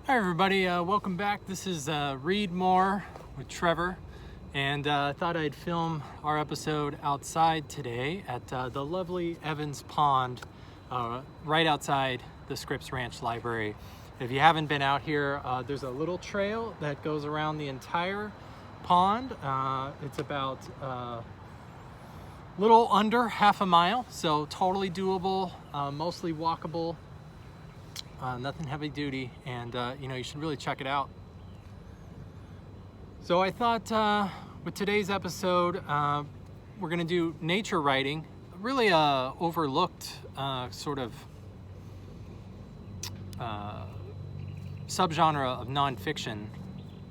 Hi everybody, welcome back. This is Read More with Trevor, and I thought I'd film our episode outside today at the lovely Evans Pond, right outside the Scripps Ranch Library. If you haven't been out here, there's a little trail that goes around the entire pond. It's about little under half a mile, so totally doable, mostly walkable. Nothing heavy duty, and you should really check it out. So I thought with today's episode, we're gonna do nature writing, really overlooked sort of subgenre of nonfiction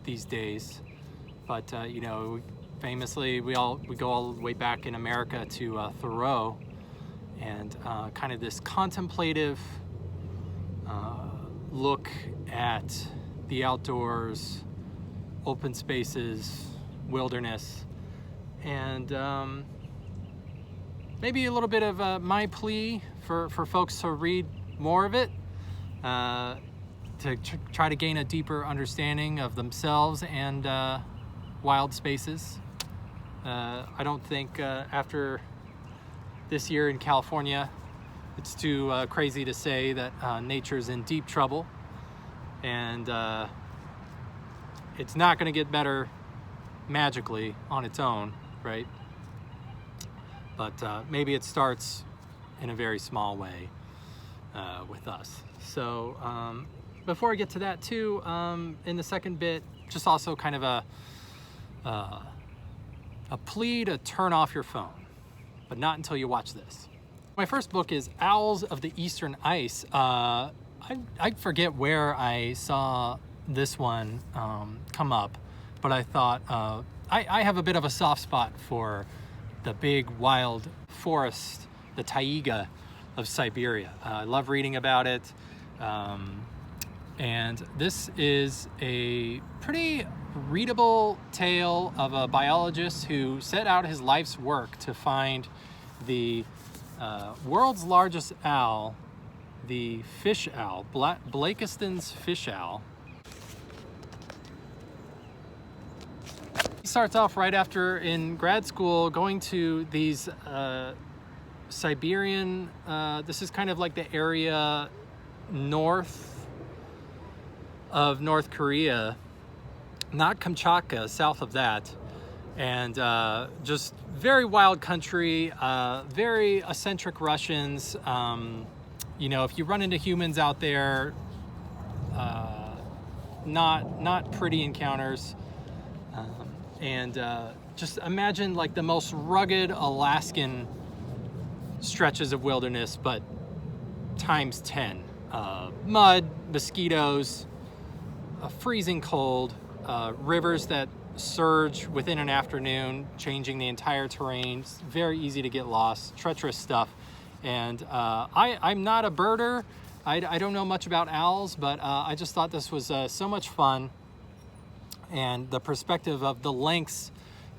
these days. But famously we go all the way back in America to Thoreau, and kind of this contemplative look at the outdoors, open spaces, wilderness, and maybe a little bit of my plea for folks to read more of it, to try to gain a deeper understanding of themselves and wild spaces. I don't think after this year in California, it's too crazy to say that nature's in deep trouble, and it's not going to get better magically on its own, right? But maybe it starts in a very small way with us. So before I get to that too, in the second bit, just also kind of a plea to turn off your phone, but not until you watch this. My first book is Owls of the Eastern Ice. I forget where I saw this one come up, but I thought I have a bit of a soft spot for the big wild forest, the taiga of Siberia. I love reading about it, and this is a pretty readable tale of a biologist who set out his life's work to find the world's largest owl, the fish owl, Blakiston's fish owl. He starts off right after in grad school going to these Siberian, this is kind of like the area north of North Korea, not Kamchatka, south of that. And just very wild country, very eccentric Russians. If you run into humans out there, not pretty encounters. And just imagine like the most rugged Alaskan stretches of wilderness, but times 10. Mud, mosquitoes, a freezing cold, rivers that surge within an afternoon, changing the entire terrain. It's very easy to get lost, treacherous stuff. And I'm not a birder. I don't know much about owls, but I just thought this was so much fun. And the perspective of the lengths,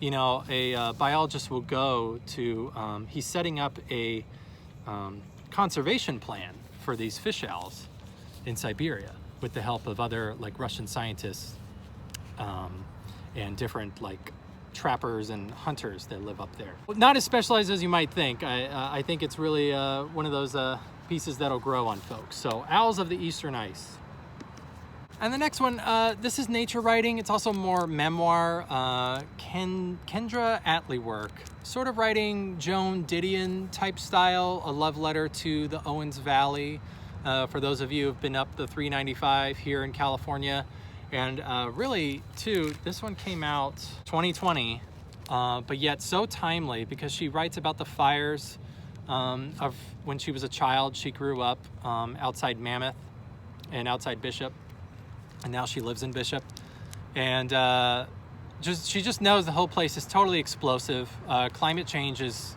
a biologist will go to, he's setting up a conservation plan for these fish owls in Siberia with the help of other like Russian scientists, and different like trappers and hunters that live up there. Not as specialized as you might think. I think it's really one of those pieces that'll grow on folks. So Owls of the Eastern Ice. And the next one, this is nature writing. It's also more memoir. Kendra Atleework, sort of writing Joan Didion type style, a love letter to the Owens Valley. For those of you who've been up the 395 here in California. And really, too, this one came out 2020, but yet so timely because she writes about the fires of when she was a child. She grew up outside Mammoth and outside Bishop, and now she lives in Bishop. And she just knows the whole place is totally explosive. Climate change is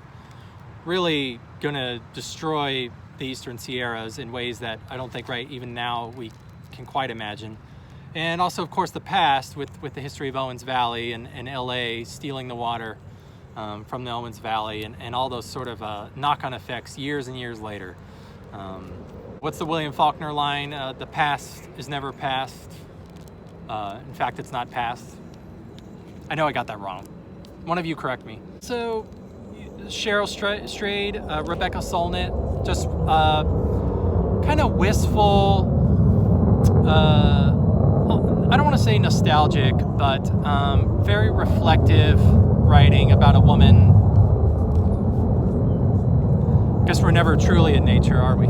really going to destroy the Eastern Sierras in ways that I don't think right even now we can quite imagine. And also, of course, the past with the history of Owens Valley and LA stealing the water from the Owens Valley and all those sort of knock-on effects years and years later. What's the William Faulkner line? The past is never past. In fact, it's not past. I know I got that wrong. One of you correct me. So, Cheryl Strayed, Rebecca Solnit, just kind of wistful, I don't want to say nostalgic, but very reflective writing about a woman. Guess we're never truly in nature, are we?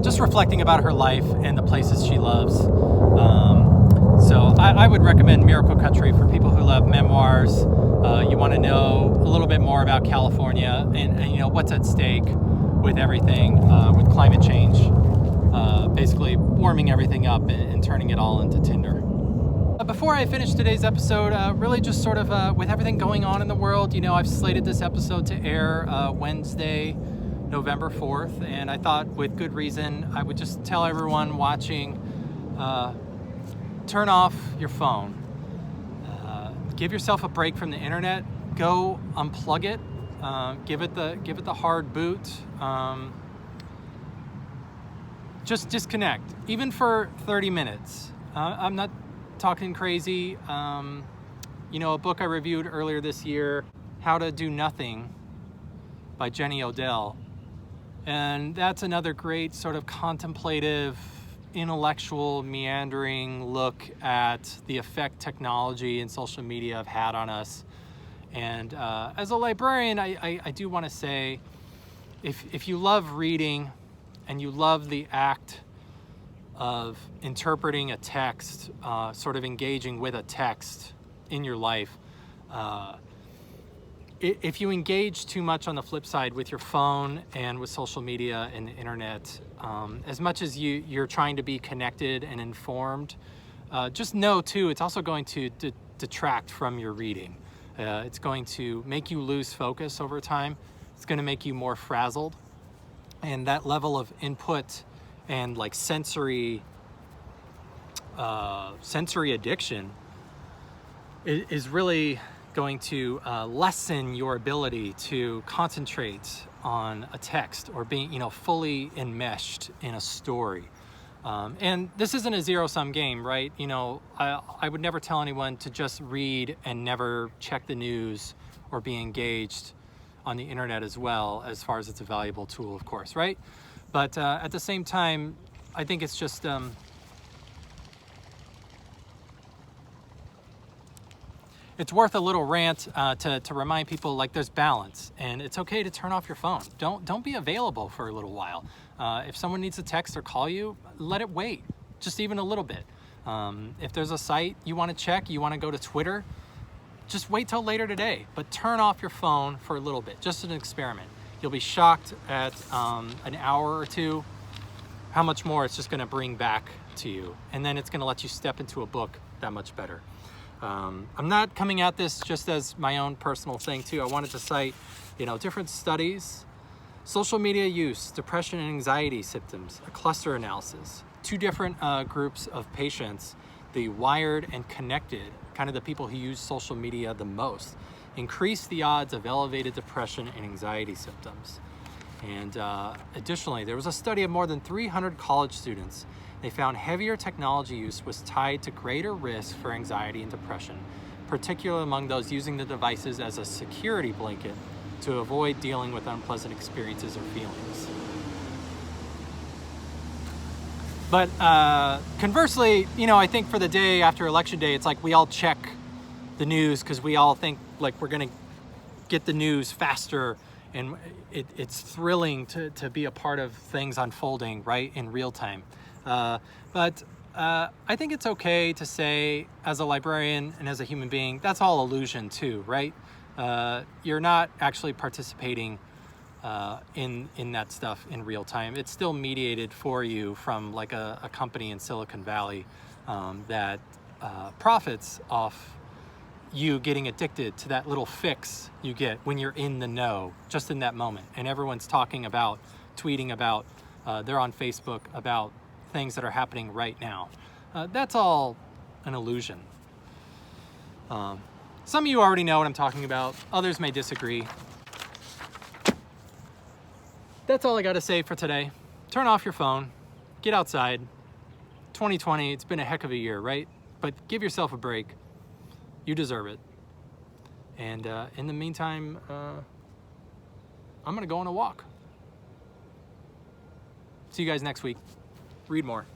Just reflecting about her life and the places she loves. So I would recommend Miracle Country for people who love memoirs. You want to know a little bit more about California and you know what's at stake with everything, with climate change, basically warming everything up and turning it all into tinder. Before I finish today's episode, really just sort of with everything going on in the world, you know, I've slated this episode to air Wednesday, November 4th, and I thought with good reason I would just tell everyone watching, turn off your phone. Give yourself a break from the internet. Go unplug it. Give it the hard boot. Just disconnect, even for 30 minutes. I'm not talking crazy. You know, a book I reviewed earlier this year, How to Do Nothing by Jenny Odell. And that's another great sort of contemplative, intellectual, meandering look at the effect technology and social media have had on us. And as a librarian, I do want to say, if you love reading and you love the act of interpreting a text, sort of engaging with a text in your life, if you engage too much on the flip side with your phone and with social media and the internet, as much as you're trying to be connected and informed, just know too, it's also going to detract from your reading. It's going to make you lose focus over time. It's going to make you more frazzled. And that level of input and like sensory addiction is really going to lessen your ability to concentrate on a text or being, you know, fully enmeshed in a story. And this isn't a zero-sum game, right? You know, I would never tell anyone to just read and never check the news or be engaged on the internet as well, as far as it's a valuable tool, of course, right? But at the same time, I think it's just it's worth a little rant to remind people, like, there's balance, and it's okay to turn off your phone. Don't be available for a little while. If someone needs to text or call you, let it wait, just even a little bit. If there's a site you want to check, you want to go to Twitter, just wait till later today, but turn off your phone for a little bit, just an experiment. You'll be shocked at an hour or two how much more it's just going to bring back to you, and then it's going to let you step into a book that much better. I'm not coming at this just as my own personal thing too. I wanted to cite, you know, different studies, social media use, depression and anxiety symptoms, a cluster analysis, two different groups of patients, the wired and connected, kind of the people who use social media the most, increase the odds of elevated depression and anxiety symptoms. And additionally, there was a study of more than 300 college students. They found heavier technology use was tied to greater risk for anxiety and depression, particularly among those using the devices as a security blanket to avoid dealing with unpleasant experiences or feelings. But conversely, you know, I think for the day after Election Day, it's like we all check the news because we all think like we're going to get the news faster, and it's thrilling to be a part of things unfolding right in real time. But I think it's okay to say, as a librarian and as a human being, that's all illusion too, right? You're not actually participating in that stuff in real time. It's still mediated for you from like a company in Silicon Valley that profits off you getting addicted to that little fix you get when you're in the know, just in that moment. And everyone's talking about, tweeting about, they're on Facebook about things that are happening right now. That's all an illusion. Some of you already know what I'm talking about. Others may disagree. That's all I got to say for today. turn off your phone, get outside. 2020, it's been a heck of a year, right? But give yourself a break. You deserve it. And in the meantime, I'm gonna go on a walk. See you guys next week. Read more.